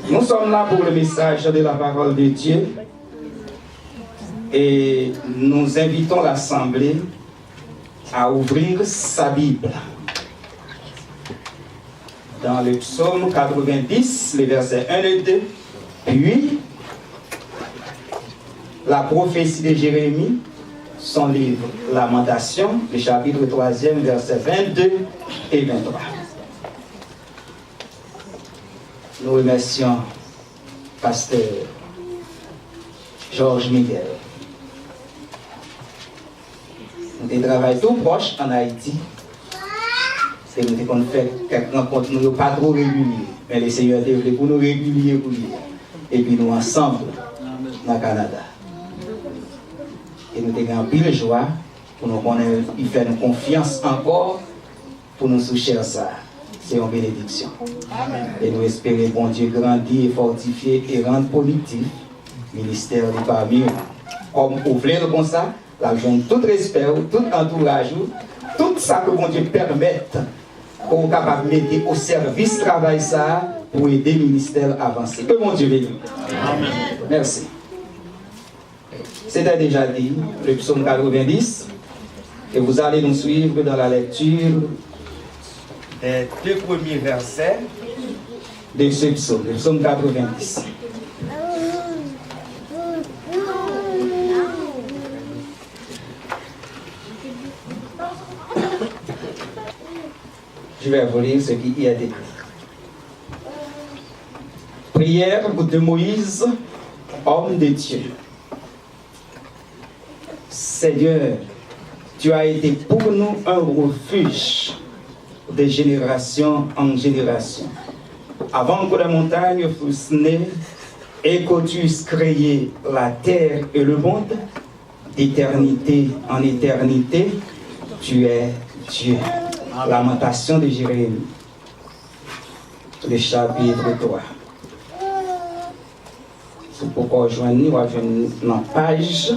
Nous sommes là pour le message de la parole de Dieu et nous invitons l'Assemblée à ouvrir sa Bible. Dans le psaume 90, les versets 1 et 2, puis la prophétie de Jérémie, son livre Lamentation, le chapitre 3e, versets 22 et 23. Nous remercions Pasteur Georges Miguel. Nous travaillons tout proche en Haïti. Et nous avons fait quelques rencontres, nous ne sommes pas trop réguliers. Mais le Seigneur est venu pour nous régulier pour lui. Et puis nous ensemble dans le Canada. Et nous avons pile joie pour nous connaître, il fait nous confiance encore pour nous soucher ça. C'est une bénédiction. Amen. Et nous espérons, bon Dieu, grandir, fortifier et rendre positif le ministère de parmi nous. Comme vous voulez comme ça, la journée, tout respect, tout entourage, tout ça que bon Dieu permette pour être capable de mettre au service travail ça pour aider le ministère à avancer. Que bon Dieu bénisse. Amen. Merci. C'était déjà dit, le psaume 90, et vous allez nous suivre dans la lecture des deux premiers versets de ce psaume, le psaume 90. Je vais vous lire ce qui y est écrit. Prière de Moïse, homme de Dieu. Seigneur, tu as été pour nous un refuge de génération en génération. Avant que les montagnes fussent nées et que tu eusses créé la terre et le monde, d'éternité en éternité, tu es Dieu. Lamentation de Jérémie, le chapitre 3. C'est pourquoi rejoindre dans la page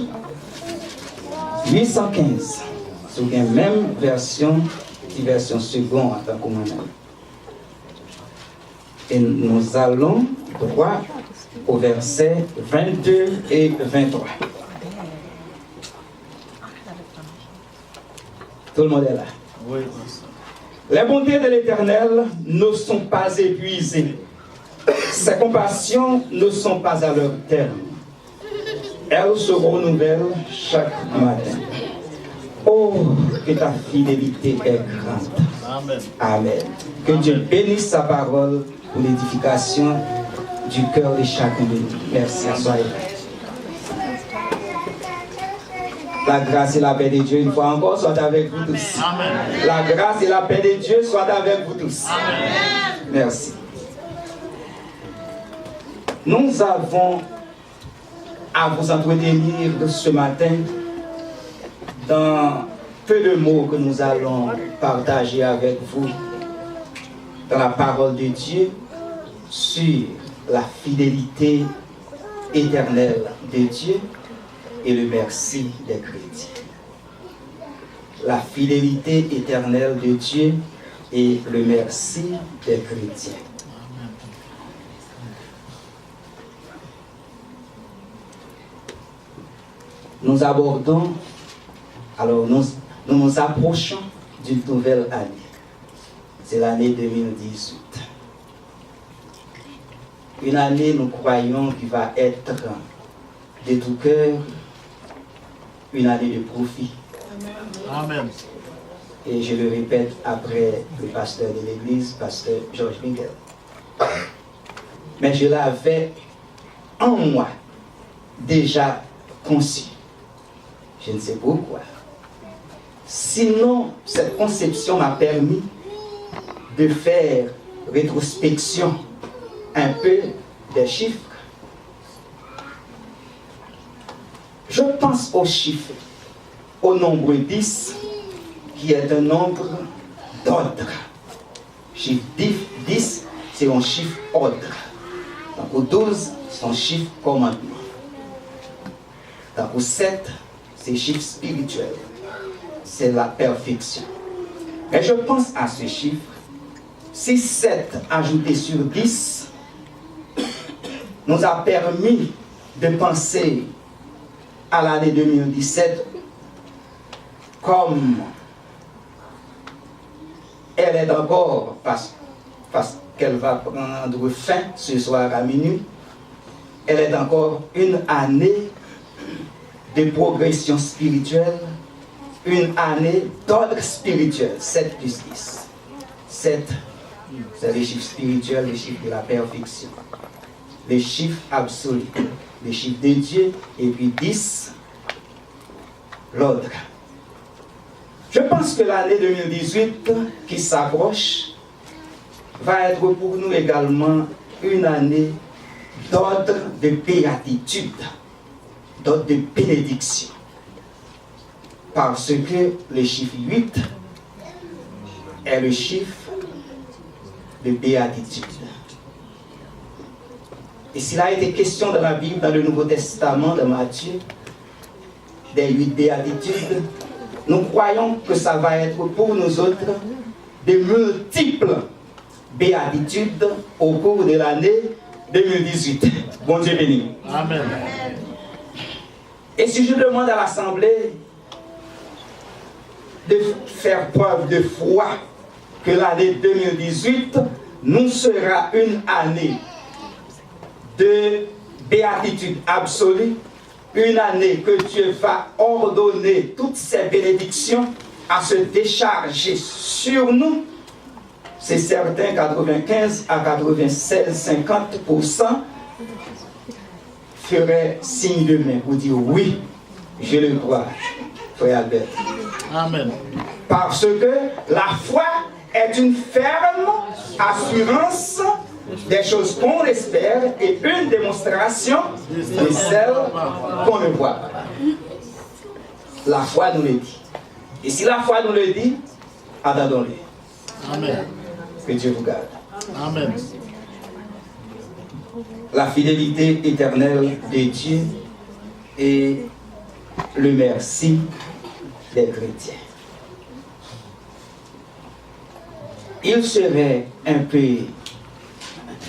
815. C'est la même version, version seconde en tant que moi-même. Et nous allons droit au verset 22 et 23. Tout le monde est là. Oui. Les bontés de l'Éternel ne sont pas épuisées. Ses compassions ne sont pas à leur terme. Elles se renouvellent chaque matin. Oh, que ta fidélité est grande. Amen. Amen. Que Dieu bénisse sa parole pour l'édification du cœur de chacun de nous. Merci à soi. La grâce et la paix de Dieu, une fois encore, soit avec vous tous. Amen. La grâce et la paix de Dieu soient avec vous tous. Amen. Merci. Nous avons à vous entretenir ce matin dans peu de mots que nous allons partager avec vous dans la parole de Dieu sur la fidélité éternelle de Dieu et le merci des chrétiens. La fidélité éternelle de Dieu et le merci des chrétiens. Nous abordons, alors nous approchons d'une nouvelle année. C'est l'année 2018. Une année, nous croyons, qui va être de tout cœur une année de profit. Amen. Et je le répète après le pasteur de l'église, pasteur Georges Miguel. Mais je l'avais en moi déjà conçu. Je ne sais pourquoi. Sinon, cette conception m'a permis de faire rétrospection un peu des chiffres. Je pense aux chiffres, au nombre 10, qui est un nombre d'ordre. Chiffre 10, c'est un chiffre ordre. Donc au 12, c'est un chiffre commandement. Donc au 7, c'est chiffre spirituel. C'est la perfection. Mais je pense à ce chiffre. Si 7 ajouté sur 10, nous a permis de penser à l'année 2017 comme elle est encore, parce qu'elle va prendre fin ce soir à minuit, elle est encore une année de progression spirituelle, une année d'ordre spirituel, 7 plus 10. 7, c'est les chiffres spirituels, les chiffres de la perfection, les chiffres absolus, les chiffres de Dieu, et puis 10, l'ordre. Je pense que l'année 2018 qui s'approche va être pour nous également une année d'ordre de béatitude, d'ordre de bénédiction. Parce que le chiffre 8 est le chiffre de béatitude. Et s'il a été question dans la Bible, dans le Nouveau Testament, de Matthieu, des 8 béatitudes, nous croyons que ça va être pour nous autres de multiples béatitudes au cours de l'année 2018. Bon Dieu béni. Amen. Et si je demande à l'Assemblée de faire preuve de foi que l'année 2018 nous sera une année de béatitude absolue, une année que Dieu va ordonner toutes ses bénédictions à se décharger sur nous, c'est certain, 95 à 96, 50% ferait signe de main pour dire oui, je le crois, frère Albert. Amen. Parce que la foi est une ferme assurance des choses qu'on espère et une démonstration de celles qu'on ne voit pas. La foi nous le dit. Et si la foi nous le dit, attendons-le. Amen. Que Dieu vous garde. Amen. La fidélité éternelle de Dieu et le merci des chrétiens. Il serait un peu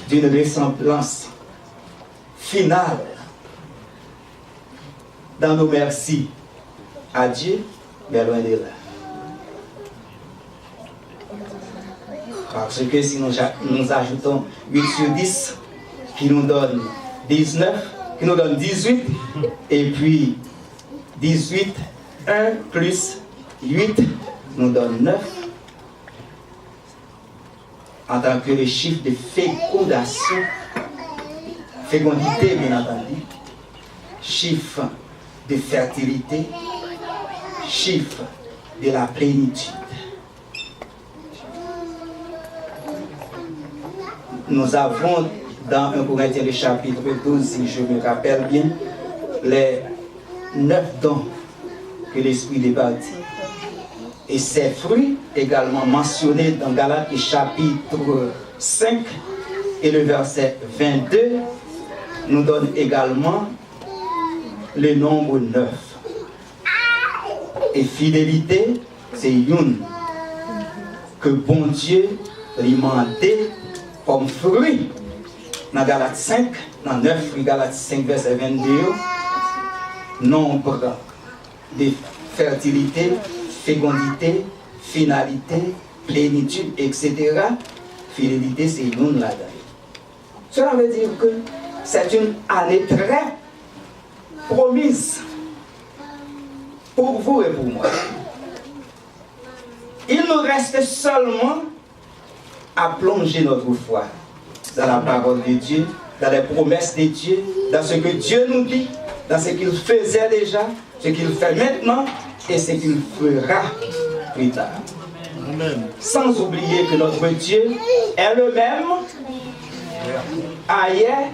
d'une ressemblance finale dans nos merci à Dieu, mais loin de là. Parce que si nous ajoutons 8 sur 10, qui nous donne 19, qui nous donne 18, et puis 18, 1 plus 8 nous donne 9, en tant que le chiffre de fécondation, fécondité bien entendu, chiffre de fertilité, chiffre de la plénitude. Nous avons dans 1 Corinthiens le chapitre 12, si je me rappelle bien, les 9 dons que l'Esprit départit. Et ces fruits, également mentionnés dans Galates chapitre 5 et le verset 22, nous donnent également le nombre 9. Et fidélité, c'est une que bon Dieu lui mandait comme fruit. Dans Galates 5, dans 9 fruits, Galates 5, verset 22, nombre de fertilité, fécondité, finalité, plénitude, etc. Fidélité, c'est une là-dedans. Cela veut dire que c'est une année très promise pour vous et pour moi. Il nous reste seulement à plonger notre foi dans la parole de Dieu, dans les promesses de Dieu, dans ce que Dieu nous dit, dans ce qu'il faisait déjà, ce qu'il fait maintenant et ce qu'il fera plus tard. Amen. Sans oublier que notre Dieu est le même, hier,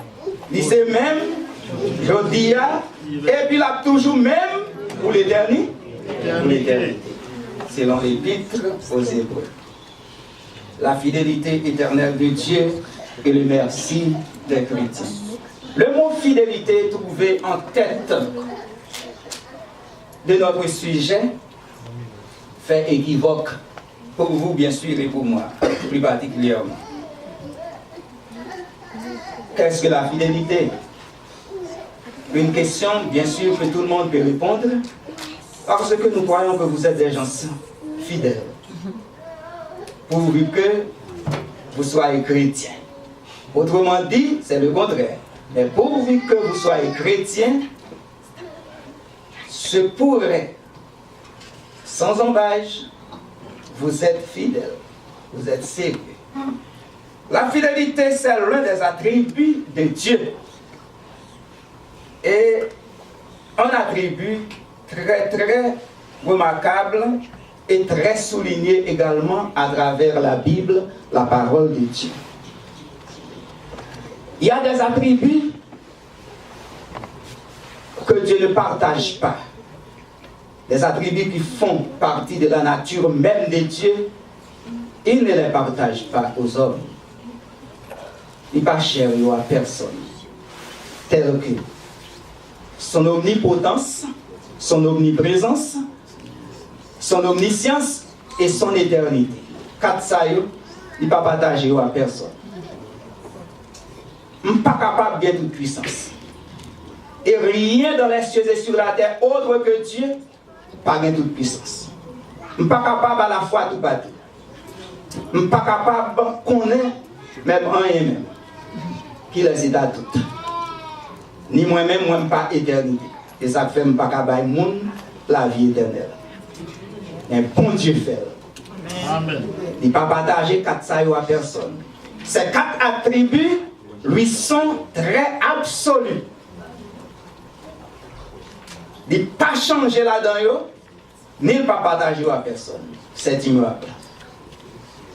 il est même, aujourd'hui, et puis il a toujours même pour l'éternité. Selon l'épître aux Hébreux. La fidélité éternelle de Dieu et le merci des chrétiens. Le mot fidélité trouvé en tête de notre sujet fait équivoque pour vous bien sûr et pour moi plus particulièrement. Qu'est-ce que la fidélité? Une question, bien sûr, que tout le monde peut répondre, parce que nous croyons que vous êtes des gens fidèles, pourvu que vous soyez chrétiens. Autrement dit, c'est le contraire. Mais pourvu que vous soyez chrétiens, se pourrait, sans embâche, vous êtes fidèles, vous êtes sérieux. La fidélité, c'est l'un des attributs de Dieu. Et un attribut très, très remarquable et très souligné également à travers la Bible, la parole de Dieu. Il y a des attributs que Dieu ne partage pas. Des attributs qui font partie de la nature même de Dieu, il ne les partage pas aux hommes. Il n'est pas cher à personne. Tel que son omnipotence, son omniprésence, son omniscience et son éternité. Quatre ça, il n'est pas partagé à personne. Je ne suis pas capable de toute puissance. Et rien dans les cieux et sur la terre autre que Dieu, pas de toute puissance. Je ne suis pas capable à la fois tout partout. Je ne suis pas capable de connaître même rien même. Qui les aide à tout. Ni moi-même, moi, je ne suis pas éternité. Et ça fait que je ne suis pas capable de la vie éternelle. Mais bon Dieu fait. Amen. Il n'est pas partagé quatre saillots à personne. Ces quatre attributs lui sont très absolus. Il n'est pas changé là-dedans, ni il ne pas partagé à personne. C'est immuable.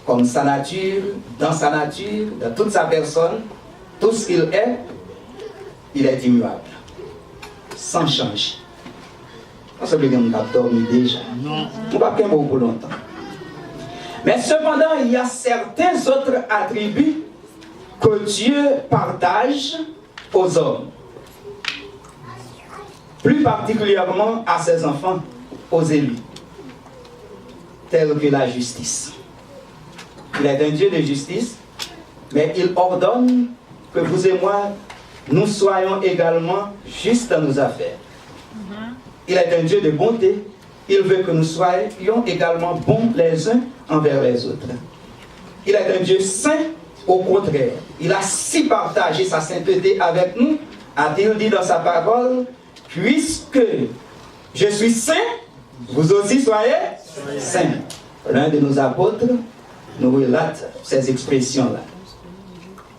Comme sa nature, dans toute sa personne, tout ce qu'il est immuable. Sans changer. On se dit qu'on a dormi déjà. Non. On ne va pas beaucoup longtemps. Mais cependant, il y a certains autres attributs que Dieu partage aux hommes. Plus particulièrement à ses enfants, aux élus. Tels que la justice. Il est un Dieu de justice, mais il ordonne que vous et moi, nous soyons également justes dans nos affaires. Il est un Dieu de bonté. Il veut que nous soyons également bons les uns envers les autres. Il est un Dieu saint, au contraire. Il a si partagé sa sainteté avec nous, a-t-il dit dans sa parole, puisque je suis saint, vous aussi soyez saints. L'un de nos apôtres nous relate ces expressions-là.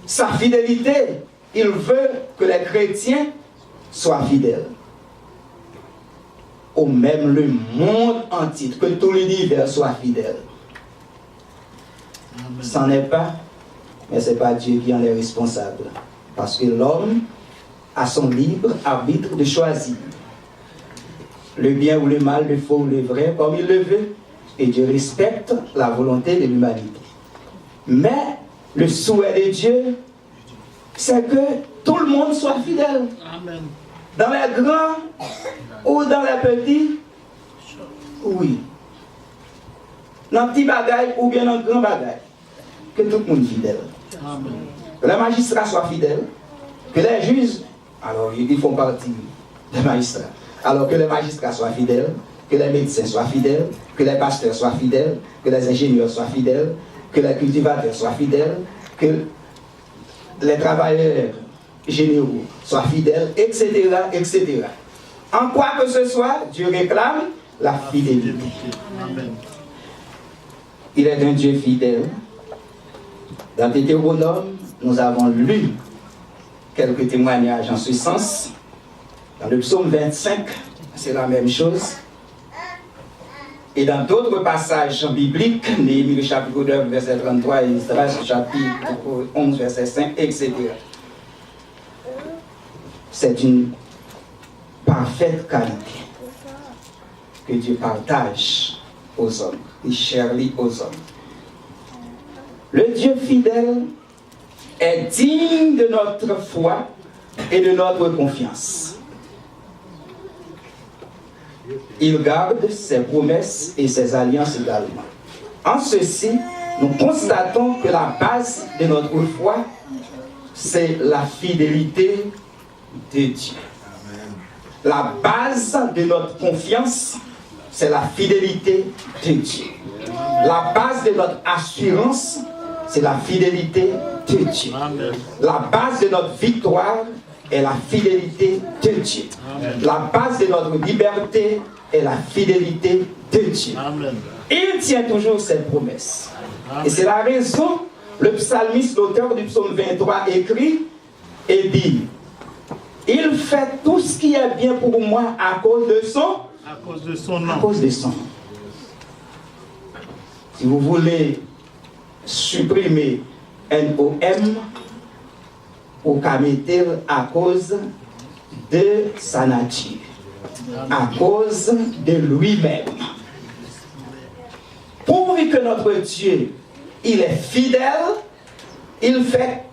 Sa fidélité, il veut que les chrétiens soient fidèles. Ou même le monde entier, que tout l'univers soit fidèle. Ça n'est pas, mais ce n'est pas Dieu qui en est responsable. Parce que l'homme a son libre arbitre de choisir le bien ou le mal, le faux ou le vrai, comme il le veut. Et Dieu respecte la volonté de l'humanité. Mais le souhait de Dieu, c'est que tout le monde soit fidèle. Amen. Dans les grands ou dans les petits, oui. Dans les petits bagailles ou bien dans les grands bagailles, que tout le monde soit fidèle. Amen. Que les magistrats soient fidèles, que les juges, alors ils font partie des magistrats, alors que les magistrats soient fidèles, que les médecins soient fidèles, que les pasteurs soient fidèles, que les ingénieurs soient fidèles, que les cultivateurs soient fidèles, que les travailleurs généraux soient fidèles, etc., etc. En quoi que ce soit, Dieu réclame la fidélité. Amen. Il est un Dieu fidèle. Dans Deutéronome, nous avons lu quelques témoignages en ce sens. Dans le psaume 25, c'est la même chose. Et dans d'autres passages bibliques, Néhémie, le chapitre 9, verset 33, et Esdras, le chapitre 11, verset 5, etc. C'est une parfaite qualité que Dieu partage aux hommes, il chérit aux hommes. Le Dieu fidèle est digne de notre foi et de notre confiance. Il garde ses promesses et ses alliances également. En ceci, nous constatons que la base de notre foi c'est la fidélité de Dieu. La base de notre confiance, c'est la fidélité de Dieu. La base de notre assurance, c'est la fidélité de Dieu. La base de notre victoire est la fidélité de Dieu. La base de notre liberté est la fidélité de Dieu. Il tient toujours ses promesses. Et c'est la raison, le psalmiste, l'auteur du psaume 23, écrit et dit: il fait tout ce qui est bien pour moi à cause de son nom. À cause de son nom. Si vous voulez supprimer NOM, ou qu'à mettre à cause de sa nature, à cause de lui-même. Pourvu que notre Dieu, il est fidèle, il fait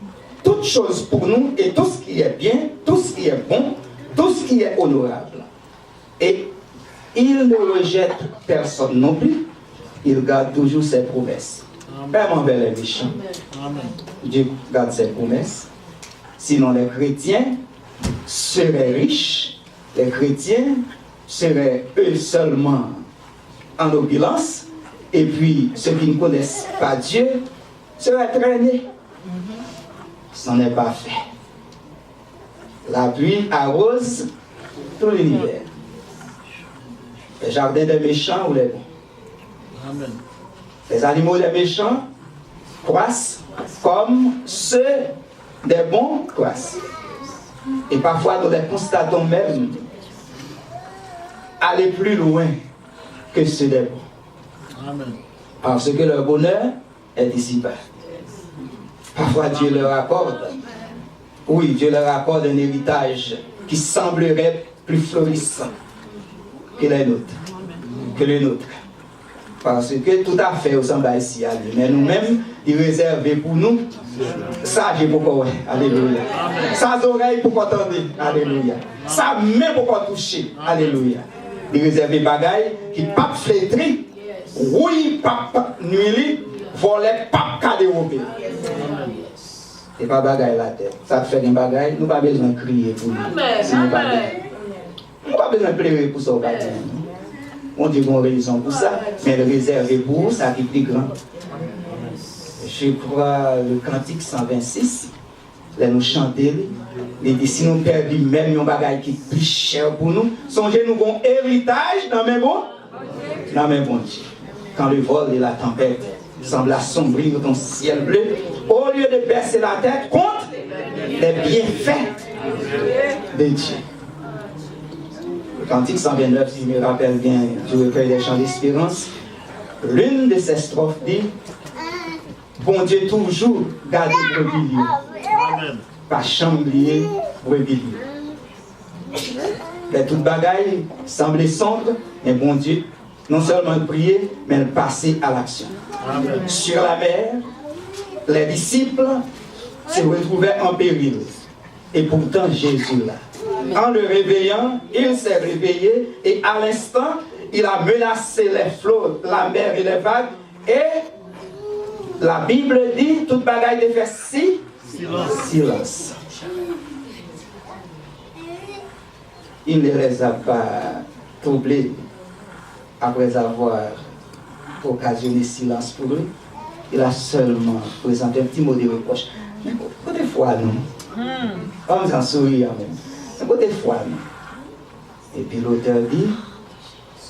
toutes choses pour nous, et tout ce qui est bien, tout ce qui est bon, tout ce qui est honorable. Et il ne rejette personne non plus, il garde toujours ses promesses. Même envers les méchants, Dieu garde ses promesses. Sinon les chrétiens seraient riches, les chrétiens seraient eux seulement en opulence, et puis ceux qui ne connaissent pas Dieu seraient traînés. Ce n'est pas fait. La pluie arrose tout l'univers. Les jardins des méchants ou les bons. Amen. Les animaux des méchants croissent comme ceux des bons croissent. Et parfois nous les constatons même aller plus loin que ceux des bons. Amen. Parce que leur bonheur est dissipé. Parfois Dieu leur accorde, oui, Dieu leur accorde un héritage qui semblerait plus florissant que les nôtres, Parce que tout à fait ressemble à ici à lui. Mais nous-mêmes, il réservé pour nous, ça j'ai beaucoup, alléluia. Ça oreilles pour entendre, alléluia. Ça main pour toucher, alléluia. Il réservé bagaille qui pas flétri, oui, pas nuili, volet pas cadéropé. Et pas bagaille la tête. Ça fait un bagaille, nous pas besoin de crier pour lui. Nous pas besoin de pleurer pour ça. On dit qu'on a raison pour ça, mais le réservé pour ça qui est plus grand. Je crois le cantique 126, là nous chanter, il dit si nous perdons même un bagage qui est plus cher pour nous, songez nous avons héritage dans mes bons Dieu. Quand le vol et la tempête semblent assombrir ton ciel bleu, au lieu de baisser la tête contre les bienfaits de Dieu. Le cantique 129, si je me rappelle bien du recueil des chants d'espérance, l'une de ces strophes dit: bon Dieu toujours garde le brebis. Pas chamblier brebis. Mais toute bagaille semblait sombre, mais bon Dieu, non seulement prier, mais passer à l'action. Amen. Sur la mer, les disciples se retrouvaient en péril. Et pourtant, Jésus là. En le réveillant, il s'est réveillé et à l'instant, il a menacé les flots, la mer et les vagues. Et la Bible dit, toute bagaille de faire silence. Il ne les a pas troublés après avoir occasionné silence pour eux. Il a seulement présenté un petit mot de reproche. Mais côté foi, non. Comme en sourire, mais côté foi, non. Et puis l'auteur dit,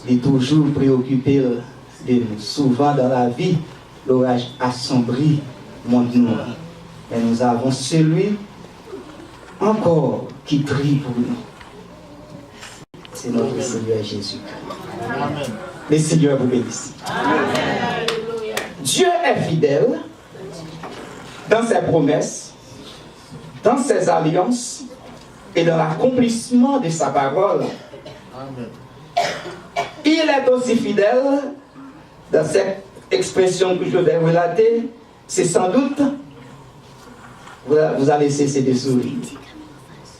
il est toujours préoccupé de nous. Souvent dans la vie, l'orage assombrit monde noir. Mais nous avons celui encore qui prie pour nous. C'est notre Seigneur Jésus-Christ. Le Seigneur vous bénisse. Amen. Dieu est fidèle dans ses promesses, dans ses alliances et dans l'accomplissement de sa parole. Amen. Il est aussi fidèle dans cette expression que je vais relater. C'est sans doute, vous allez cesser de sourire.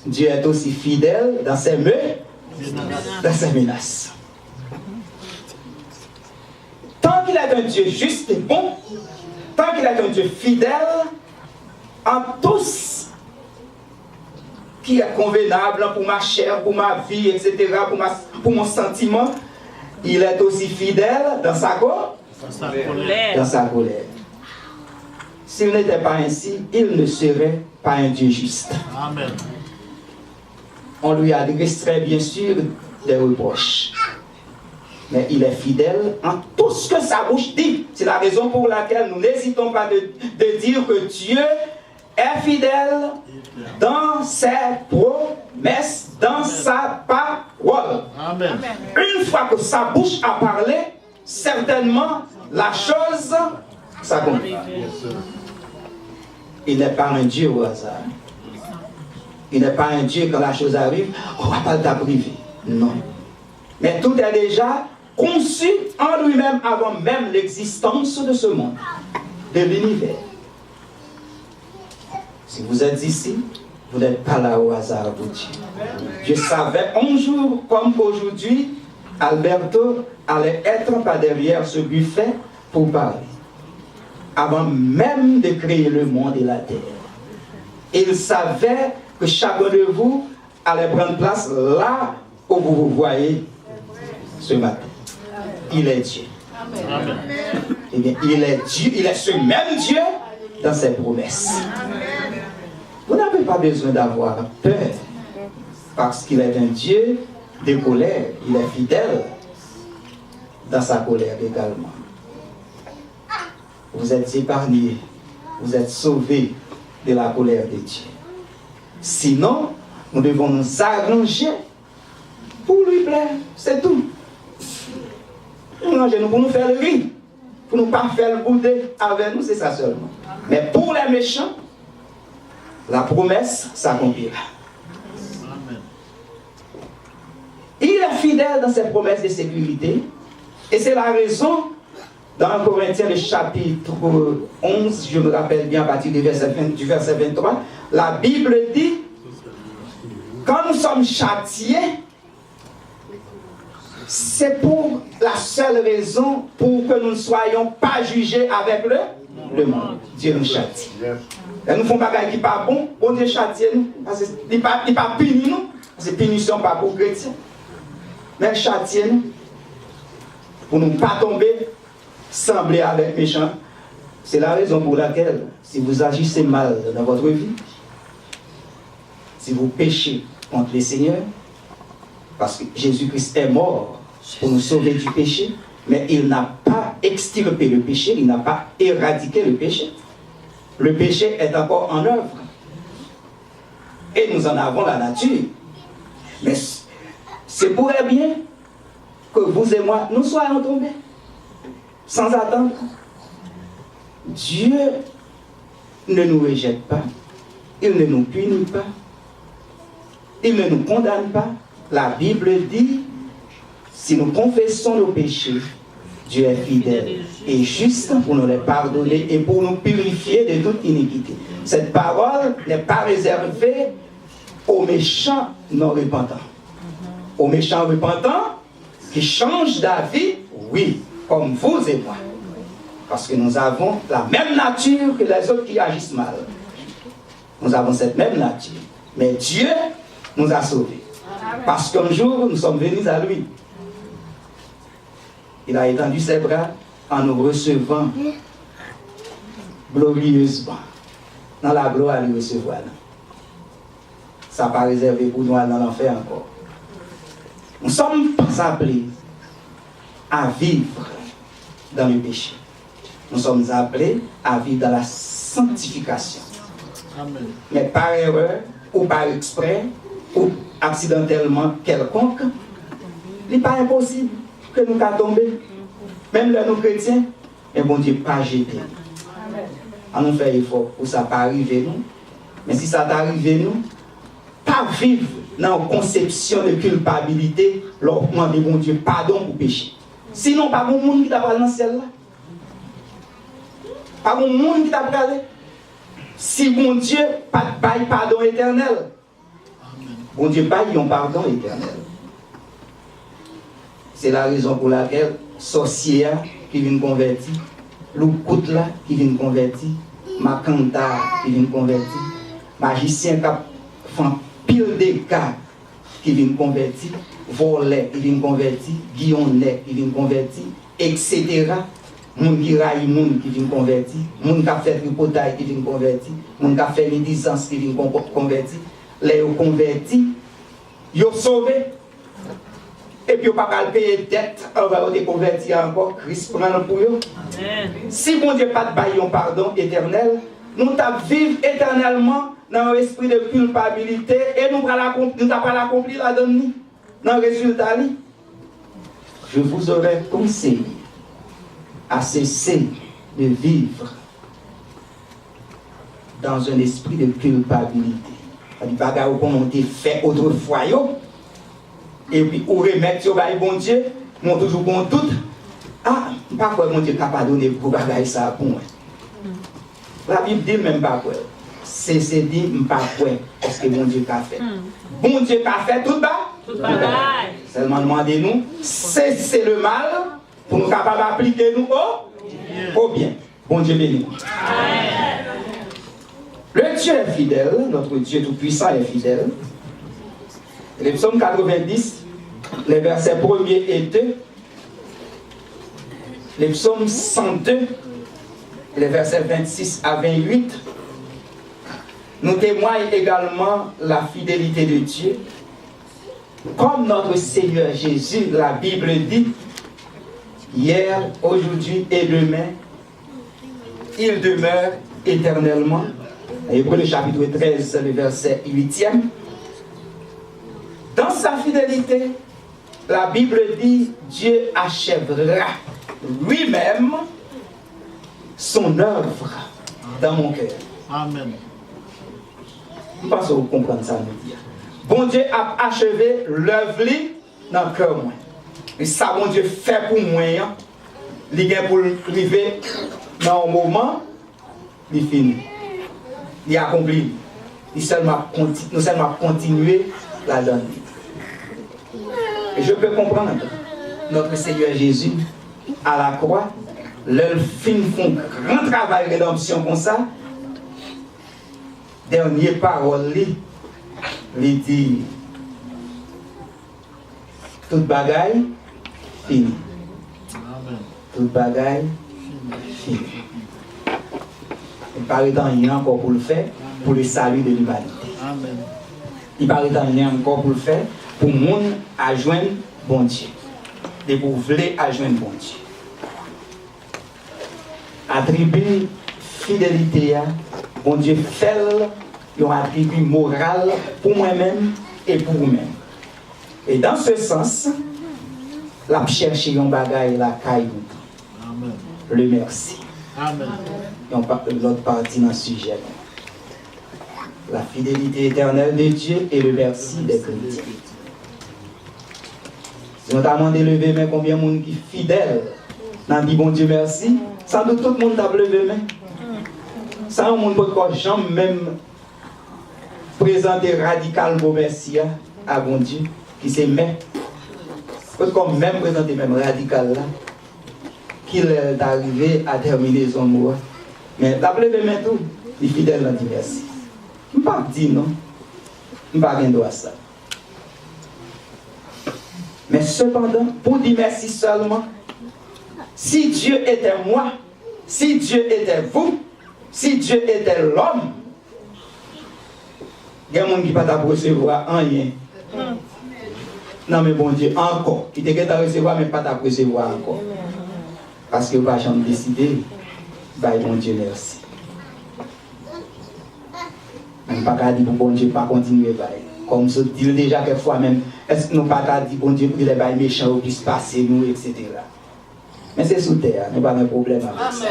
Dieu est aussi fidèle dans ses menaces. Tant qu'il est un Dieu juste et bon, tant qu'il est un Dieu fidèle, en tous qui est convenable pour ma chair, pour ma vie, etc., pour mon sentiment, il est aussi fidèle dans sa colère. Dans sa colère. S'il n'était pas ainsi, il ne serait pas un Dieu juste. Amen. On lui adresserait bien sûr des reproches. Mais il est fidèle en tout ce que sa bouche dit. C'est la raison pour laquelle nous n'hésitons pas de dire que Dieu est fidèle dans ses promesses, dans sa parole. Amen. Une fois que sa bouche a parlé, certainement la chose s'accomplit. Il n'est pas un Dieu au hasard. Il n'est pas un Dieu quand la chose arrive, on ne va pas le priver. Non. Mais tout est déjà conçu en lui-même avant même l'existence de ce monde, de l'univers. Si vous êtes ici, vous n'êtes pas là au hasard pour Dieu. Je savais un jour comme aujourd'hui, Alberto allait être pas derrière ce buffet pour parler. Avant même de créer le monde et la terre. Il savait que chacun de vous allait prendre place là où vous vous voyez ce matin. Il est Dieu. Amen. Eh bien, il est Dieu, il est ce même Dieu dans ses promesses. Vous n'avez pas besoin d'avoir peur parce qu'il est un Dieu de colère. Il est fidèle dans sa colère également. Vous êtes épargnés, vous êtes sauvés de la colère de Dieu. Sinon, nous devons nous arranger pour lui plaire, c'est tout. Nous arrangeons pour nous faire le riz, pour ne pas faire le boudet avec nous, c'est ça seulement. Mais pour les méchants, la promesse s'accomplira. Il est fidèle dans ses promesses de sécurité, et c'est la raison. Dans Corinthiens, le chapitre 11, je me rappelle bien à partir du verset 23, la Bible dit, quand nous sommes châtiés, c'est pour la seule raison pour que nous ne soyons pas jugés avec le monde. Dieu nous châtie. Et nous ne faisons pas qui n'est pas bon, bon Dieu châtie nous. Parce qu'il n'est pas puni nous, c'est punition pas pour les chrétiens. Mais châtie nous, pour ne pas tomber sembler avec méchants. C'est la raison pour laquelle, si vous agissez mal dans votre vie, si vous péchez contre le Seigneur, parce que Jésus-Christ est mort pour nous sauver du péché, mais il n'a pas extirpé le péché, il n'a pas éradiqué le péché. Le péché est encore en œuvre. Et nous en avons la nature. Mais c'est pour le bien que vous et moi, nous soyons tombés. Sans attendre. Dieu ne nous rejette pas. Il ne nous punit pas. Il ne nous condamne pas. La Bible dit, si nous confessons nos péchés, Dieu est fidèle et juste pour nous les pardonner et pour nous purifier de toute iniquité. Cette parole n'est pas réservée aux méchants non repentants. Aux méchants repentants qui changent d'avis, oui, comme vous et moi. Parce que nous avons la même nature que les autres qui agissent mal. Nous avons cette même nature. Mais Dieu nous a sauvés. Parce qu'un jour, nous sommes venus à lui. Il a étendu ses bras en nous recevant glorieusement. Dans la gloire à lui recevoir. Ça n'a pas réservé pour nous dans l'enfer encore. Nous ne sommes pas appelés à vivre dans le péché. Nous sommes appelés à vivre dans la sanctification. Amen. Mais par erreur, ou par exprès, ou accidentellement quelconque, il n'est pas impossible que nous soyons tombés. Même les nous chrétiens, mais bon Dieu, pas jeté. On nous fait effort pour ça pas arriver nous. Mais si ça t'arrive nous, pas vivre dans une conception de culpabilité, leur demander bon Dieu pardon pour péché. Sinon, pas bon monde qui t'a parlé dans le ciel là. Pas bon monde qui t'a parlé. Si bon Dieu pas de pardon éternel, bon Dieu baille un pardon éternel. C'est la raison pour laquelle sorcière qui vient convertir, loukout là qui vient convertir, macanta qui vient convertir, magicien qui font pile de gars qui viennent convertir, volets qui viennent convertir, guillonnets qui viennent convertir, etc. Moun qui raille moun qui viennent convertir, moun qui a fait tripotaille qui viennent convertir, moun qui a fait médisance qui viennent convertir, les convertis, ils sont sauvés. Et puis, ils ne peuvent pas payer dette, on va les convertir encore, Christ prend pour eux. Si mon Dieu n'a pas de pardon éternel, nous vivons éternellement dans un esprit de culpabilité et nous n'avons pas l'accompli là-dedans. Dans le résultat, je vous aurais conseillé à cesser de vivre dans un esprit de culpabilité. Les bagages qu'on a fait autrefois, et puis on remet sur le bon Dieu, nous toujours bon doute. Ah, pas quoi mon Dieu capable de donner pour bagages ça pour moi. La Bible dit même pas quoi. C'est dit pas quoi parce que mon Dieu a fait. Bon Dieu a fait tout bas. Tout bagaille. Seulement demandez-nous cessez le mal pour nous capables d'appliquer nous au bien. Bon Dieu béni. Le Dieu est fidèle, notre Dieu tout-puissant est fidèle. Le psaume 90, les versets 1er et 2. Le psaume 102, les versets 26 à 28. Nous témoignent également la fidélité de Dieu. Comme notre Seigneur Jésus, la Bible dit, hier, aujourd'hui et demain, il demeure éternellement. Hébreux le chapitre 13, le verset 8e. Dans sa fidélité, la Bible dit, Dieu achèvera lui-même son œuvre dans mon cœur. Amen. Je pense que vous comprenez ça. Bon Dieu a achevé l'œuvre dans le cœur. Et ça, bon Dieu fait pour moi. Il est pour arriver dans un moment, il finit. Il accompli. Nous seulement continuer la donner. Et je peux comprendre notre Seigneur Jésus à la croix, leur fin font grand travail de rédemption comme ça. Dernière parole, il dit toute bagaille fini. Toute bagaille fini. Il paraît tant rien encore pour le faire, pour le salut de l'humanité. Il paraît tant rien encore pour le faire, pour le monde à joindre bon Dieu. Et pour voler à joindre bon Dieu. Attribut fidélité, bon Dieu fait un attribut moral pour moi-même et pour vous-même. Et dans ce sens, la chercher un bagaille la caille. Le merci. Amen. Et l'autre partie dans le sujet. La fidélité éternelle de Dieu et le merci des chrétiens. Si on t'a demandé de lever main, combien de monde qui est fidèle, n'a dit bon Dieu merci, sans doute tout le monde t'a levé main. Sans monde peut jamais même présenter radicalement merci à bon Dieu, qui s'est main. Parce qu'on même présenter même radical là, qu'il est arrivé à terminer son mot. Mais la levé main tout, les fidèles l'ont dit merci. Je ne peux pas dire non. Je ne peux pas rien droit à ça. Mais cependant, pour dire merci seulement, si Dieu était moi, si Dieu était vous, si Dieu était l'homme, il y a des gens qui ne peuvent pas recevoir rien. Non mais bon Dieu, encore. Qui te get à recevoir, mais pas à recevoir encore. Parce que vous ne pouvez jamais décider. Bah, bon Dieu, merci. Je ne peux pas dire pour bon Dieu, pas continuer. Comme je dis déjà quelquefois même, est-ce que nous ne pouvons pas dire bon Dieu, pour les bails méchants qui se passent, nous, etc. Mais c'est sous terre, nous n'avons pas de problème avec ça.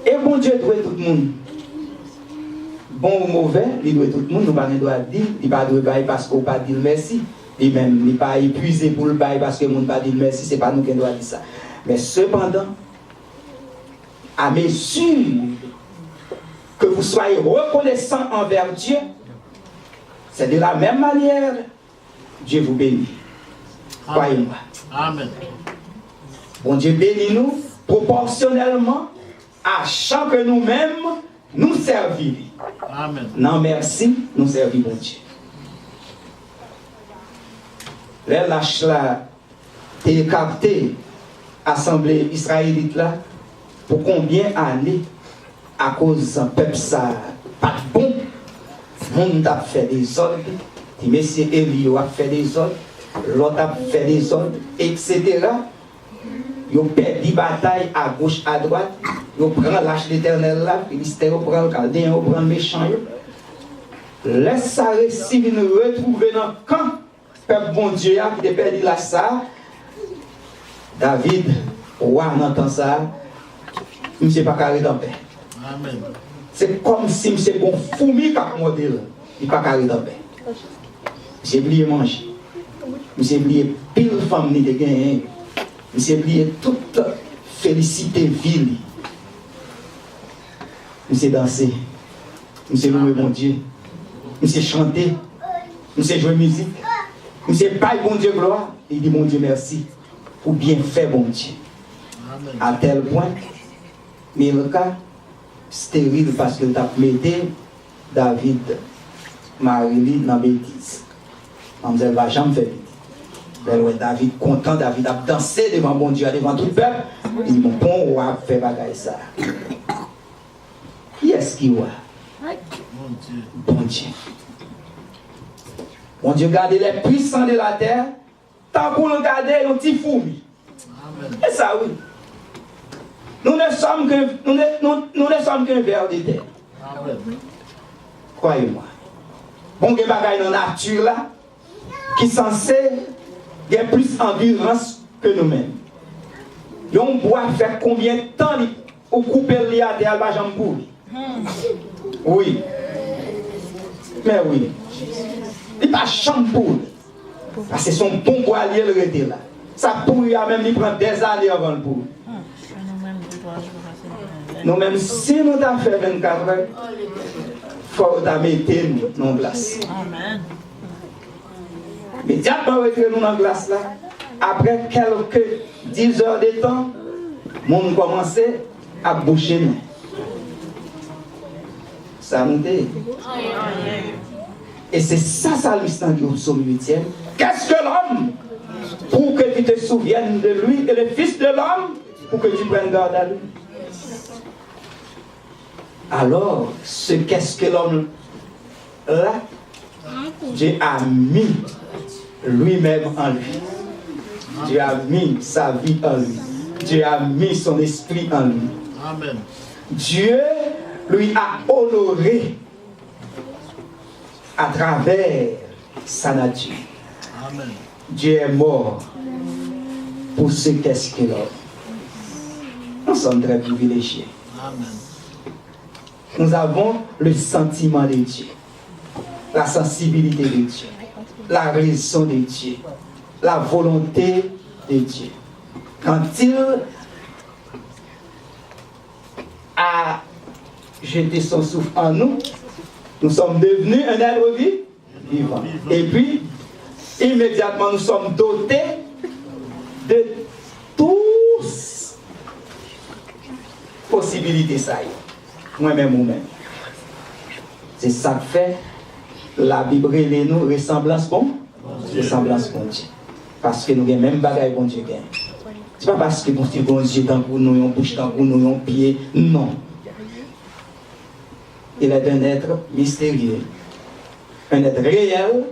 Et bon Dieu doit tout le monde. Bon ou mauvais, il doit tout le monde, nous ne pouvons pas dire, il ne doit pas dire parce qu'on ne peut pas dire merci. Et même, il ne pas épuisé pour le bail parce que le monde ne peut pas dire merci, ce n'est pas nous qui doit dire ça. Mais cependant, à mesure que vous soyez reconnaissant envers Dieu, c'est de la même manière, Dieu vous bénit. Croyez-moi. Amen. Bon Dieu bénit nous proportionnellement à chaque que nous-mêmes nous servions. Amen. Non, merci, nous servons bon Dieu. les lâches là, écarté l'assemblée israélite là, pour combien d'années, à cause d'un peuple ça, pas bon, monde a fait des ordres, monsieur Elio a fait des ordres, l'autre a fait des ordres, etc. Ils ont perdu bataille à gauche, à droite, ils prennent l'âge d'éternel là, le ministère, ils prennent le caldéen, ils prennent le méchant. Laisse ça récit nous retrouver dans le camp, peuple bon Dieu qui a perdu la ça. David, roi, n'entend ça, il ne s'est pas carré dans paix. Amen. C'est comme si M. bon fourmi qui a modèle, il n'est pas carré dans paix. J'ai oublié manger. J'ai oublié pile femme ni de gagner. J'ai oublié toute félicité ville. J'ai dansé. J'ai loué mon Dieu. J'ai chanté. J'ai joué musique. J'ai paye bon Dieu gloire. Il dit mon Dieu merci. Pour bien faire bon Dieu. Amen. À tel point, mais le cas stérile parce que tu as mis David Marie dans la bêtise. Elle va jamais faire bêtise. David content, David a dansé devant bon Dieu, devant tout le peuple. Il dit, mon bon roi fait bagaille ça. Qui est-ce qui voit? Mon Dieu. Bon Dieu. Bon Dieu garde les puissants de la terre, tant qu'on le garde les petits fourmis. Amen. Et ça oui. Nous ne sommes qu'un ver de terre. Amen. Croyez-moi. Bon, il y a des bagailles dans la nature là qui sont censés avoir plus endurance que nous-mêmes. On boit faire combien de temps pour couper le à terre, la jambe pour lui? Oui. Mais oui. Il n'y a pas de chambre pour lui. Parce que son bon poilier le était là. Ça pourrit même, il prend des années avant le pour. Nous même si nous avons fait 24 heures, il faut que nous mettions dans la glace. Amen. Immédiatement, nous dans la glace là. Après quelques 10 heures de temps, nous commençait à boucher. Ça nous dit. Et c'est ça l'histoire du psaume 8e. Qu'est-ce que l'homme pour que tu te souviennes de lui et le fils de l'homme pour que tu prennes garde à lui? Alors, qu'est-ce que l'homme là? Dieu a mis lui-même en lui. Dieu a mis sa vie en lui. Dieu a mis son esprit en lui. Amen. Dieu lui a honoré à travers sa nature. Amen. Dieu est mort pour ce qu'est-ce que l'homme. Nous sommes très privilégiés. Amen. Nous avons le sentiment de Dieu, la sensibilité de Dieu, la raison de Dieu, la volonté de Dieu. Quand il a jeté son souffle en nous, nous sommes devenus un être vivant. Et puis, immédiatement, nous sommes dotés de tous possibilités ça y est. Moi-même ou même. C'est ça que fait la Bible et nous ressemblance bon ressemblance bon Dieu. Parce que nous avons même bagaille bon Dieu gagne. C'est pas parce que bon Dieu dans pour nous, on bouche dans pour nous, on pied. Non. Il est un être mystérieux. Un être réel,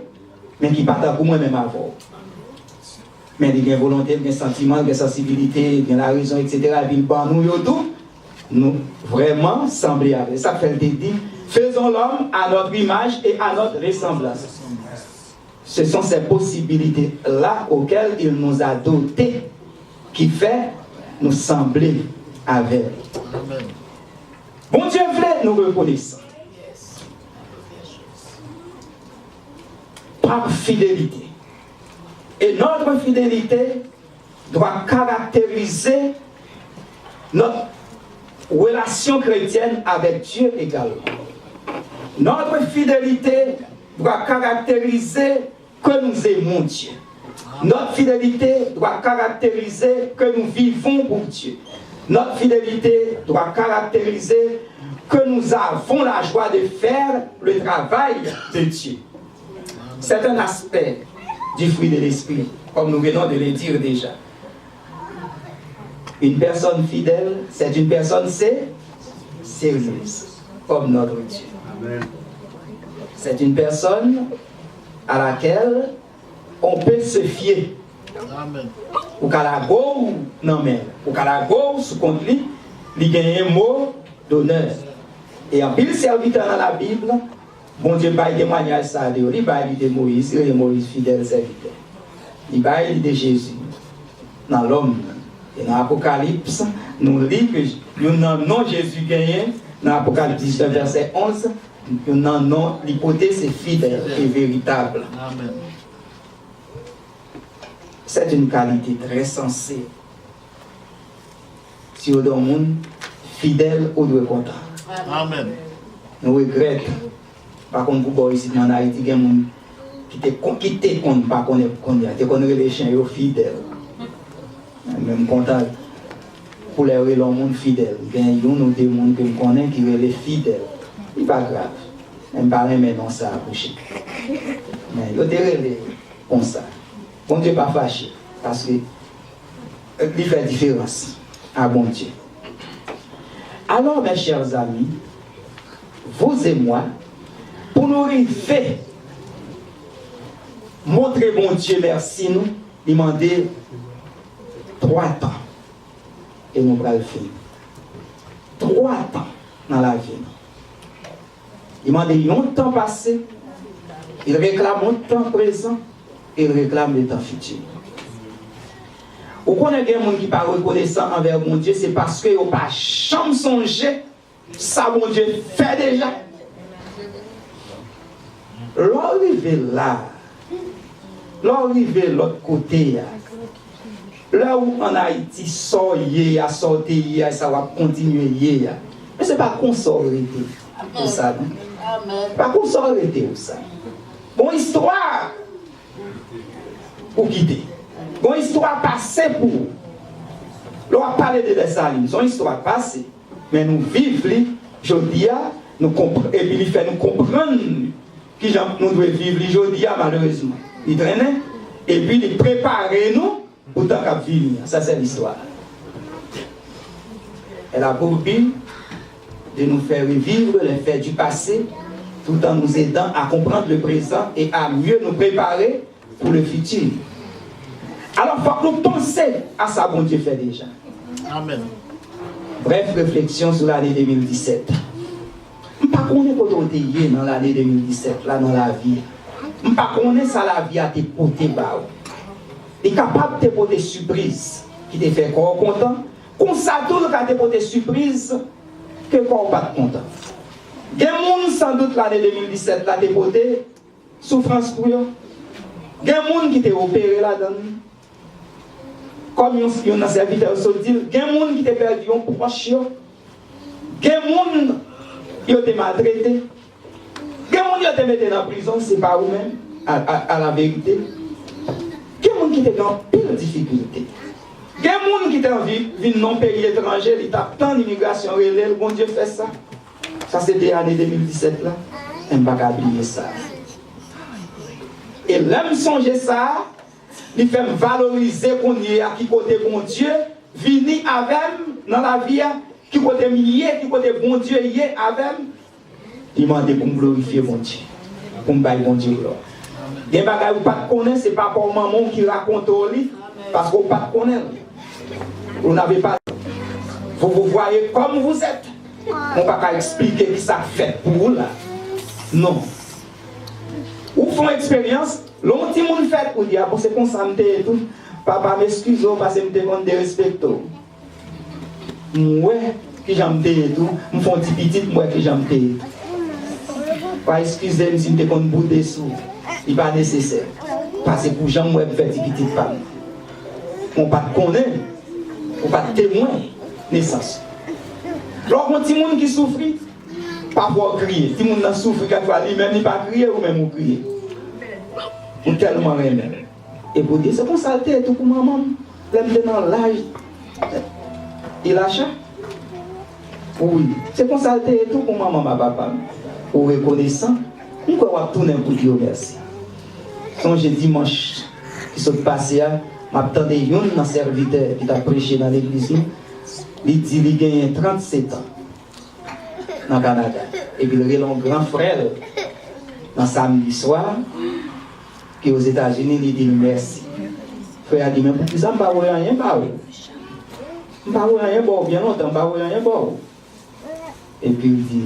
mais qui partage pour moi-même avant. Mais il y a une volonté, il y a un sentiment, il y a une sensibilité, il y a la raison, etc. Et puis, nous vraiment semblables. Ça fait le dit, faisons l'homme à notre image et à notre ressemblance. Ce sont ces possibilités-là auxquelles il nous a dotés qui fait nous sembler avec. Amen. Bon Dieu voulait nous reconnaître par fidélité. Et notre fidélité doit caractériser notre relation chrétienne avec Dieu également. Notre fidélité doit caractériser que nous aimons Dieu. Notre fidélité doit caractériser que nous vivons pour Dieu. Notre fidélité doit caractériser que nous avons la joie de faire le travail de Dieu. C'est un aspect du fruit de l'esprit, comme nous venons de le dire déjà. Une personne fidèle, c'est une personne sérieuse, comme notre Dieu. Amen. C'est une personne à laquelle on peut se fier. Amen. Ou qu'à la go non mais, ou qu'à la go sous compte lui, il gagne un mot d'honneur. Et en pile serviteur dans la Bible, bon Dieu bail témoignage ça de lui, bail de Moïse, il est Moïse fidèle serviteur. Il bail de Jésus dans l'homme. Et dans l'Apocalypse, nous dit que nous non Jésus gagné dans l'Apocalypse 19 verset 11, nous non l'hypothèse est fidèle et véritable. Amen. C'est une qualité très sensée. Si on est un monde fidèle, on doit être content. Amen. Nous regrettons. Par contre, pour ici en Haïti, il y a des gens qui te compte pas qu'on est les chiens fidèles. Même content pour les gens fidèles. Il y a des gens qui me connaissent qui sont les fidèles. Ce n'est pas grave. Même pas les non ça à coucher. Mais ils sont comme ça. Bon Dieu pas fâché. Parce que il fait différence à bon Dieu. Alors, mes chers amis, vous et moi, pour nous arriver, montrer bon Dieu merci nous, demander 3 temps. Et nous allons le finir. 3 temps dans la vie. Il demande un temps passé, il réclame un temps présent, il réclame le temps futur. Ou connaît des gens qui ne sont pas reconnaissants envers mon Dieu, c'est parce qu'ils n'ont pas jamais songé ça mon Dieu fait déjà. L'arrivée là, l'arrivée de l'autre côté, là où en Haïti sort hier, sorti hier, ça va continuer. Mais ce n'est pas qu'on sort pour ça. Pas qu'on sort pour ça. Bon histoire pour quitter. Bon histoire passée pour. L'on a parlé de Dessalines, son histoire passée. Mais nous vivons, je dis, nous comprenons, et puis il fait nous comprendre que nous devons vivre, je dis, malheureusement. Il traîne, et puis il prépare nous pour tant qu'à vivre. Ça, c'est l'histoire. Elle a pour but de nous faire vivre les faits du passé, tout en nous aidant à comprendre le présent et à mieux nous préparer pour le futur. Alors, il faut que nous pensions à ça, bon Dieu fait déjà. Amen. Bref réflexion sur l'année 2017. Je ne sais pas qu'on est dans l'année 2017, là dans la vie. Je ne sais pas qu'on est ça la vie à te porter bas. Tu es capable de te porter surprise qui te fait corps content. Comme ça, tout le cas te porter surprise que corps pas content. Il y a des gens sans doute l'année 2017 là te porter souffrance pour eux. Il y a des gens qui t'ont opéré là-dedans. Comme un serviteur se dit, il y a des gens qui t'ont perdu un proche. Il y a des gens qui ont été maltraités. Il y a des gens qui ont été mis en prison, ce n'est pas eux-mêmes, à la vérité. Il y a des gens qui étaient dans pire difficulté. Il y a des gens qui étaient venus dans un pays étranger, ils tapent tant d'immigration réelle, bon Dieu fait ça. Ça c'était l'année 2017 là. On ne peut pas oublier ça. Et l'homme songe ça. Il fait valoriser qu'on y est à qui côté bon Dieu, venir avec dans la vie, qui côté millier, qui côté bon Dieu y est avec. Il m'a demandé pour me glorifier mon Dieu, pour me bailler mon Dieu gloire. Des bagages que vous ne connaissez, ce n'est pas pour maman qui raconte au lit, parce que vous ne connaissez pas. Vous n'avez pas. Vous vous voyez comme vous êtes. On ne va pas expliquer ce que ça fait pour vous là. Non. Ou font expérience. L'on petit monde fait pour dire, c'est comme ça, et tout. Papa m'excuse parce que je me dérespecte. Moi, que j'aime et tout, je fais un petit petit, moi que j'aime et tout. Pas excuser si je me bout des sous. Il n'est pas nécessaire. Parce que pour j'aime, moi, je fais un petit petit pas. On ne peut pas connaître, on ne peut pas témoin naissance. Lorsqu'on petit monde qui souffre, pas pour crier. Si le monde souffre, lui-même, il ne peut pas crier ou même crier. Ou tellement aimé. Et pour dire, c'est pour ça que tout pour maman. L'aime dans l'âge. Il achète. Oui. C'est pour ça que tout pour maman, ma papa. Ou reconnaissant. On va tourner pour dire merci. Songez dimanche qui sont passés, m'attendais un serviteur qui t'a prêché dans l'église. Il dit qu'il gagne 37 ans dans le Canada. Et puis il a un grand frère dans samedi soir qui est aux États-Unis, il dit merci. Le frère a dit, mais pour ça, je ne peux pas rien parler. Je ne peux pas rien parler, bien longtemps, je ne peux pas rien parler. Et puis il dit,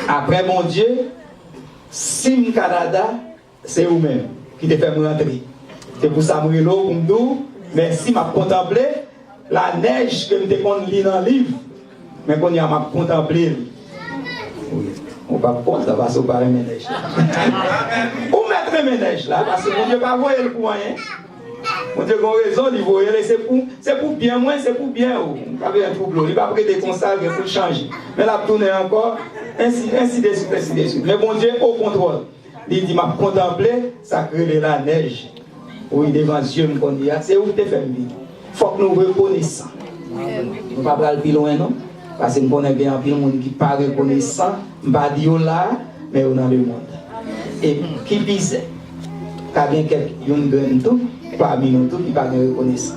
après mon Dieu, si le Canada, c'est vous-même qui te fait me rentrer. C'est pour ça que je pour me dire, merci, m'a contemplé la neige que je lis dans le livre. Mais quand je m'a contemplé, oui, on ne va pas content parce qu'on ne va pas mettre neige. Ou mettre mes neige là, parce que mon Dieu va voir le pour rien. Mon Dieu a raison, il voit, c'est pour bien moins, c'est pour bien. Il avait un trouble, il va prêter comme ça, il faut changer. Mais la tourner encore, ainsi de suite, ainsi de suite. Mais mon Dieu au contrôle. Il dit, m'a contemplé, ça crée la neige. Oui, devant Dieu, c'est où tu fais vivre. Il faut que nous reconnaissons. Nous ne pouvons pas aller plus loin, non? Parce que nous connaissons bien un monde qui n'est pas reconnaissant, je ne vais pas dire là, mais dans le monde. Et qui disent, qu'il y a bien quelqu'un parmi nous tous qui n'est pas reconnaissant.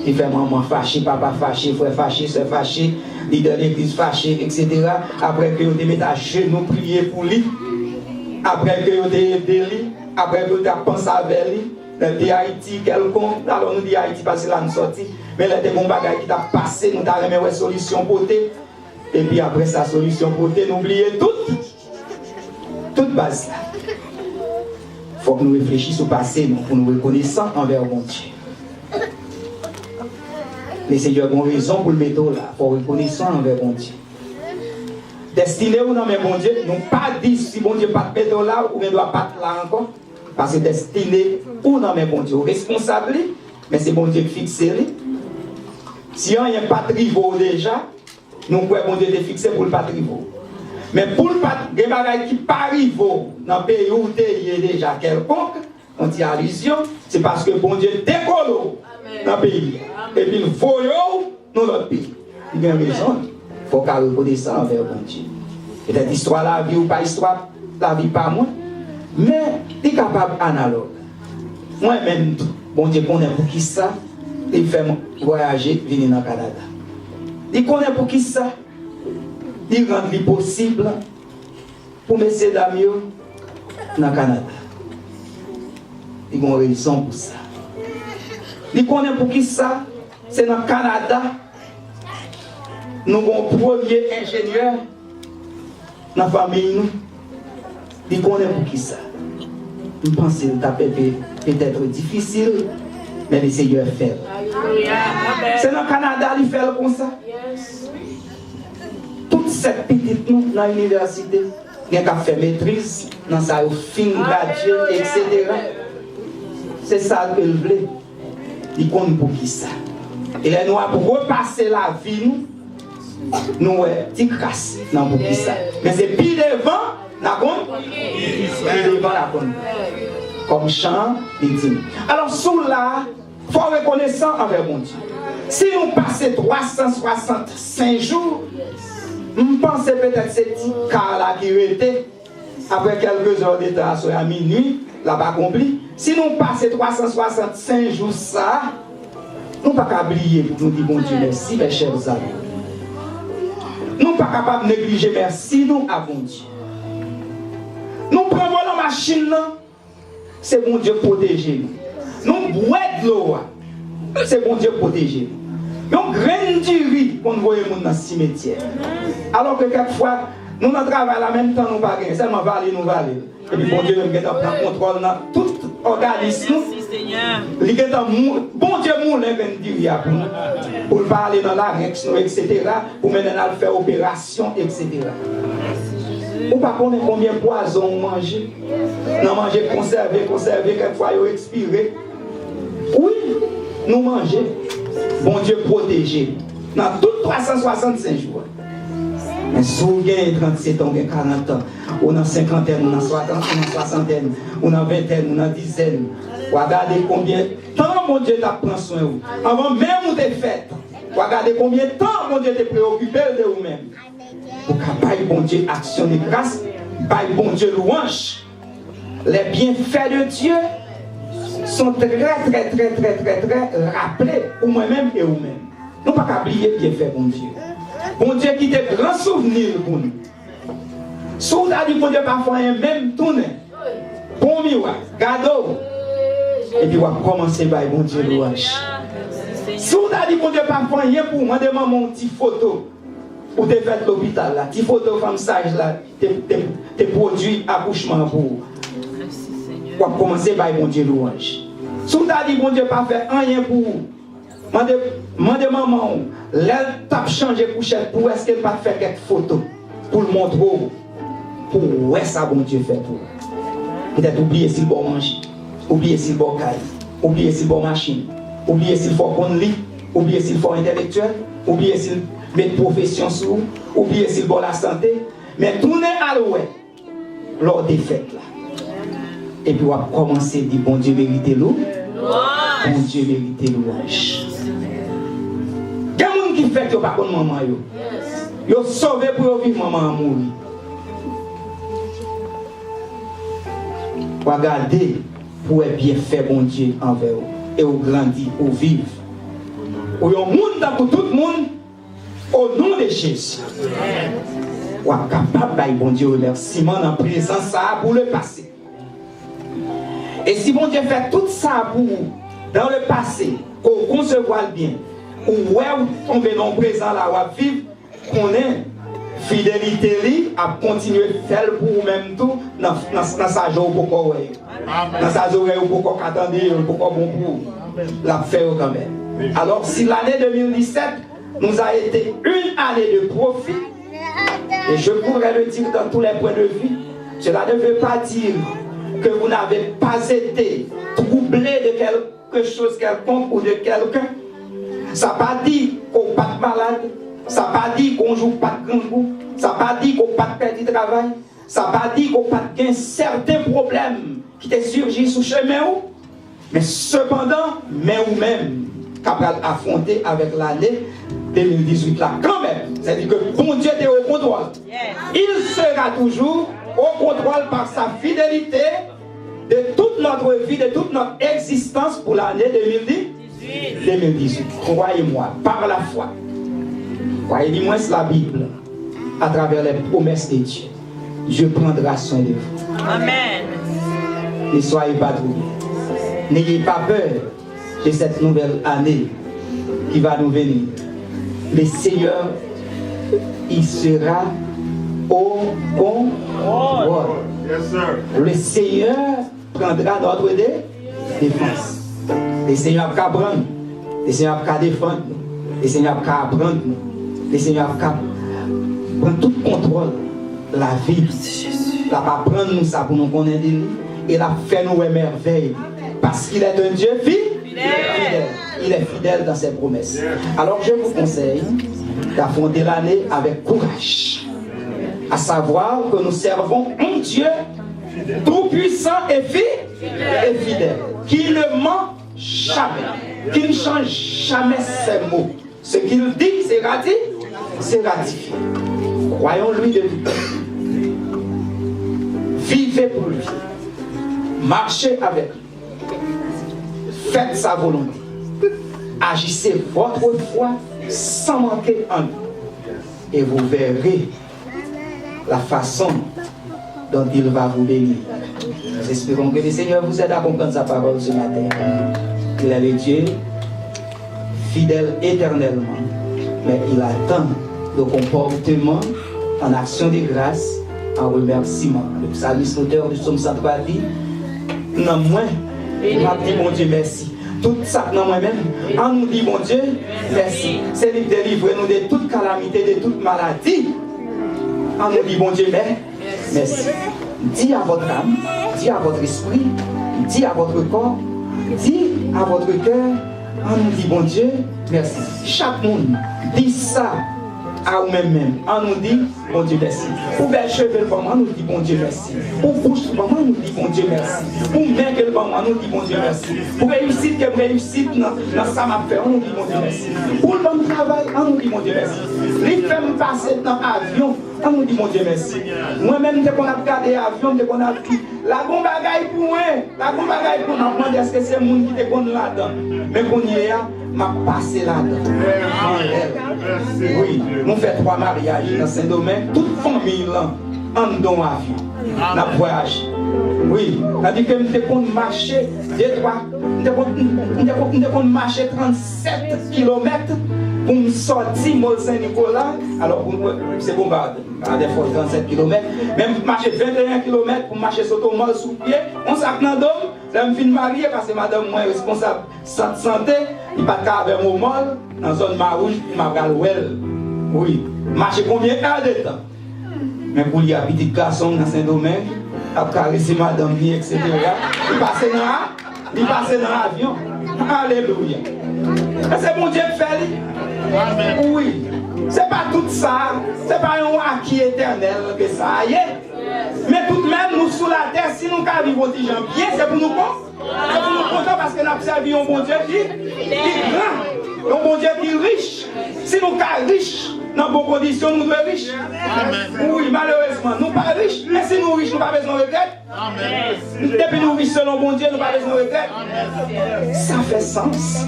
Qui fait maman fâchée, papa fâché, frère fâché, soeur fâché, leader de l'église fâché, etc. Après que vous mettez à genoux, prier pour lui. Après que vous avez aidé lui. Après que vous avez pensé avec lui. Dans le Haïti, quelconque, alors nous disons Haïti parce que là nous sortis. Mais là, des bons bagages qui t'a passé, nous avons remis une solution potée. Et puis après sa solution potée, nous oublions toute base là. Il faut que nous réfléchissions au passé pour nous reconnaître envers mon Dieu. Le Seigneur a une raison pour le mettre là, pour reconnaître envers mon Dieu. Destiné ou non, mais bon Dieu, nous pas dit si bon Dieu pas te mettre là ou ne doit pas te là encore. Parce que destiné ou non, mais bon Dieu, responsable, mais c'est bon Dieu qui fixe. Si on n'y a pas de rivaux déjà, nous pouvons bon Dieu te fixer pour le pas de rivaux. Mais pour le pas de rivaux qui pas rivaux dans le pays où tu es déjà quelconque, on dit allusion, c'est parce que bon Dieu décolle dans le pays. Et puis nous voyons dans notre pays. Il y a une raison. Il faut qu'on reconnaisse ça envers bon Dieu. Peut-être histoire la vie ou pas histoire, la vie pas moi. Mais il est capable analogue. Moi-même, bon Dieu connaît pour qui ça, il fait voyager, venir dans le Canada. Il connaît pour qui ça, il rend vie possible pour messieurs dames dans le Canada. Il a une raison pour ça. Il connaît pour qui ça, c'est dans le Canada, nous avons un premier ingénieur dans la famille. Il connaît pour qui ça. Je pense que c'est peut-être difficile, mais le Seigneur fait. C'est dans le Canada qu'il fait comme ça. Toute cette petite nous dans l'université, il y a qu'à faire maîtrise, dans sa fin graduée, etc. C'est ça qu'il veut. Il connaît pour qui ça. Et là, nous avons repasser la vie, nous avons petit crasse dans pour qui ça. Mais c'est pile devant. Comme chant, il dit. Alors, sous là, il faut reconnaissant envers mon Dieu. Si nous passons 365 jours, nous pensons peut-être ces petits cas-là qui étaient, après quelques heures de temps, à minuit, là-bas accompli. Si nous passons 365 jours, ça, nous ne pouvons pas oublier pour nous dire, bon Dieu, merci, mes chers amis. Nous ne sommes pas capables de négliger, merci, nous, à bon Dieu. Nous prenons la machine, c'est bon Dieu protéger nous. Nous boivons de l'eau, c'est bon Dieu protéger nous. Nous graines du riz qu'on voit dans le cimetière. Alors que quelquefois, nous ne travaillons en même temps, nous ne pouvons pas seulement valer, nous valer. Et puis bon Dieu nous prend contrôle dans tout organisme. Bon Dieu moulin du riz pour parler dans la réaction, etc. Pour maintenant faire opération, etc. Ou pas connaître combien de poisons on mange. Nous mangeons conservé, quelquefois ils expiré. Oui, nous mangeons. Bon Dieu protégé. Dans tous 365 jours. Mais si vous avez 37 ans, 40 ans, ou dans 50 ans, ou dans 60 ans, ou dans 20 ans, ou dans 10 ans, regardez combien de temps mon Dieu t'a pris soin de vous. Avant même vous êtes fait. Regardez combien de temps mon Dieu t'a préoccupé de vous-même. Pour qu'après bon Dieu action de grâce, par bon Dieu louange, les bienfaits de Dieu sont très rappelés pour moi-même et vous-même. Nous ne pouvons pas oublier bien fait, bon Dieu. Bon Dieu qui te grand souvenir pour nous. Si vous avez dit, bon Dieu, parfois, même tourner. Bon miroir, gado. Et puis, on va commencer par bon Dieu louange. Si vous avez dit, bon Dieu, parfois, rien pour moi, demande mon petit photo. Ou te fait l'hôpital là, petit photo femme sage là, te produit accouchement pour. On va commencer par bon Dieu louange. Si vous avez dit, bon Dieu, pas faire rien pour vous. Demandez maman, elle tape changer couchette pour est-ce qu'elle pas faire quelques photos pour le montrer pour où est-ce que bon Dieu fait pour. Peut-être oublier s'il bon manger, oublier s'il bon caille, oublier s'il bon machine, oublier s'il faut qu'on lit, oublier s'il faut intellectuel, oublier s'il met profession sous, oublier s'il bon la santé, mais tourner à l'ouest lors des fêtes là. Et puis on va commencer à dire bon Dieu mérite l'eau, bon Dieu mérite louange. Il y a des gens qui fait que pas contre maman yo. Yo sauvé pour vivre maman mourir. Regardez pour bien faire bon Dieu envers vous et vous grandir, vous vivre. Ou yon monde pour tout le monde au nom de Jésus. Ou capable de bon Dieu remerciement en présence ça pour le passé. Et si bon Dieu fait tout ça pour vous dans le passé, qu'on concevoir bien, ou ouais vous tombez dans le présent là ou vivre, qu'on est fidélité à continuer à faire pour vous-même tout dans sa joie pour quoi dans sa joie pour quoi attendre pour quoi bon pour la faire quand même. Alors si l'année 2017 nous a été une année de profit, et je pourrais le dire dans tous les points de vue, cela ne veut pas dire que vous n'avez pas été troublé de quelque chose quelconque ou de quelqu'un. Ça n'a pas dit qu'on n'est pas malade. Ça n'a pas dit qu'on ne joue pas de grand goût. Ça n'a pas dit qu'on n'a pas perdu de travail. Ça n'a pas dit qu'on n'a pas de certains problèmes qui te surgissent sous chemin. Mais cependant, mais ou même, capable affronter avec l'année 2018 là, quand même. C'est-à-dire que bon Dieu est au contrôle. Il sera toujours au contrôle par sa fidélité de toute notre vie, de toute notre existence pour l'année 2018. Croyez-moi, par la foi. Croyez-moi la Bible, à travers les promesses de Dieu. Dieu prendra soin de vous. Amen. Ne soyez pas troublés. N'ayez pas peur de cette nouvelle année qui va nous venir. Le Seigneur, il sera au contrôle. Yes, sir. Le Seigneur prendra notre défense. Le Seigneur va prendre. Le Seigneur va défendre. Le Seigneur va apprendre. Le Seigneur va prendre tout contrôle de la vie. Il va prendre nous ça pour nous connaître. Il a fait nous merveilles. Parce qu'il est un Dieu fidèle. Il est fidèle dans ses promesses. Alors je vous conseille d'affronter l'année avec courage. À savoir que nous servons un Dieu tout-puissant et fidèle. Qui ne ment jamais. Qui ne change jamais ses mots. Ce qu'il dit, c'est ratifié. Croyons-lui de lui. Vivez pour lui. Marchez avec lui. Faites sa volonté. Agissez votre foi sans manquer en lui. Et vous verrez la façon dont il va vous bénir. Nous espérons que le Seigneur vous aide à comprendre sa parole ce matin. Il est le Dieu fidèle éternellement, mais il attend le comportement en action de grâce, en remerciement. Le psalmiste auteur du psaume 103 dit, non moins, il m'a dit mon Dieu merci. Tout ça, non moi-même, on nous dit mon Dieu merci. C'est lui délivrer nous de toute calamité, de toute maladie. On nous dit bon Dieu merci. Dis à votre âme, dis à votre esprit, dis à votre corps, dis à votre cœur, on nous dit bon Dieu merci. Chaque monde dit ça à vous-même. On nous dit bon Dieu merci. Pour belle cheveux, on nous dit bon Dieu merci. Pour bouche, on nous dit bon Dieu merci. Pour main, on nous dit bon Dieu merci. Pour réussite, dans ça m'a fait, on nous dit bon Dieu merci. Pour le bon travail, on nous dit bon Dieu merci. Les femmes pas passer dans l'avion. On nous dit, mon Dieu, merci. Moi-même, dès qu'on a regardé l'avion, dès qu'on a dit, la bonne bagaille pour moi, la bonne bagaille pour nous, demandé est-ce que c'est le monde qui est bon là-dedans. Mais qu'on y est, m'a passé là-dedans. Oui, nous faisons 3 mariages dans Saint-Domingue, toute famille là, en don avion, dans le voyage. Oui, c'est-à-dire que nous devons marcher, nous devons marcher 37 km pour me sortir Mol Saint-Nicolas. Alors, c'est bon, à des fois 37 km. Même marcher 21 km pour marcher sur le Mol sous pied. On s'appelle dans le dôme. Je me suis marié parce que madame, moi, est responsable de santé. Il n'y a pas de cas avec mon Mol, dans la zone Marouge, il m'a gagné. Oui, marcher combien de temps? Mais pour les petits garçons dans Saint-Domingue, à caresser madame, etc. Il passait dans l'avion. Alléluia. C'est mon Dieu qui fait. Oui. C'est pas tout ça. C'est pas un acquis éternel que ça y est. Mais tout de même, nous sous la terre, si nous vivons des gens bien, c'est pour nous contents. C'est pour nous contents parce que nous avons servi un bon Dieu qui est grand. Un bon Dieu qui est riche. Si nous sommes riches, dans bonnes conditions, nous sommes riches. Oui, malheureusement, nous ne sommes pas riches. Mais si nous sommes riches, nous n'avons pas besoin de regret. Depuis nous riches selon bon Dieu, nous n'avons pas besoin de regret. Ça fait sens.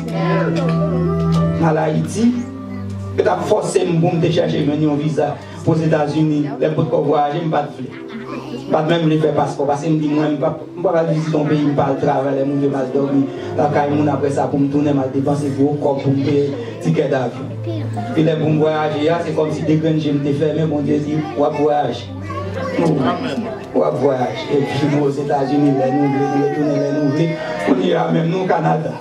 À l'Haïti, que tu as forcé de chercher un visa pour les États-Unis, les potes qu'on voyage, je ne pas de pas même les faire passeport parce que je me dis, moi, je ne vais pas visiter ton pays, je ne vais pas travailler, je vais mal dormir. Après ça, pour me tourner, je vais dépenser gros corps pour me payer le ticket d'avion. Puis les bons voyager, c'est comme si des grands je me fermé, mon Dieu dit, on va voyager. On va voyager. Et puis nous aux États-Unis, nous retourner les nouvelles, on ira même nous au Canada.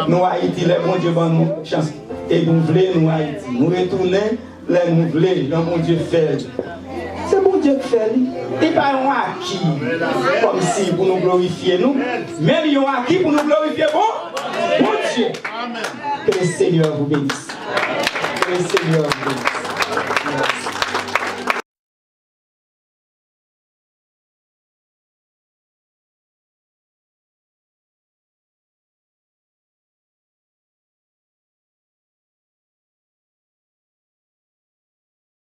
Nous Haïti, les bons dieux nous chance. Et nous voulons nous Haïti. Nous retourner les nouvelles, le bon Dieu fait. C'est bon Dieu qui fait. Il n'y a pas un acquis comme si pour nous glorifier nous, mais il y a un acquis pour nous glorifier bon Dieu. Que le Seigneur vous bénisse. Que le Seigneur vous bénisse.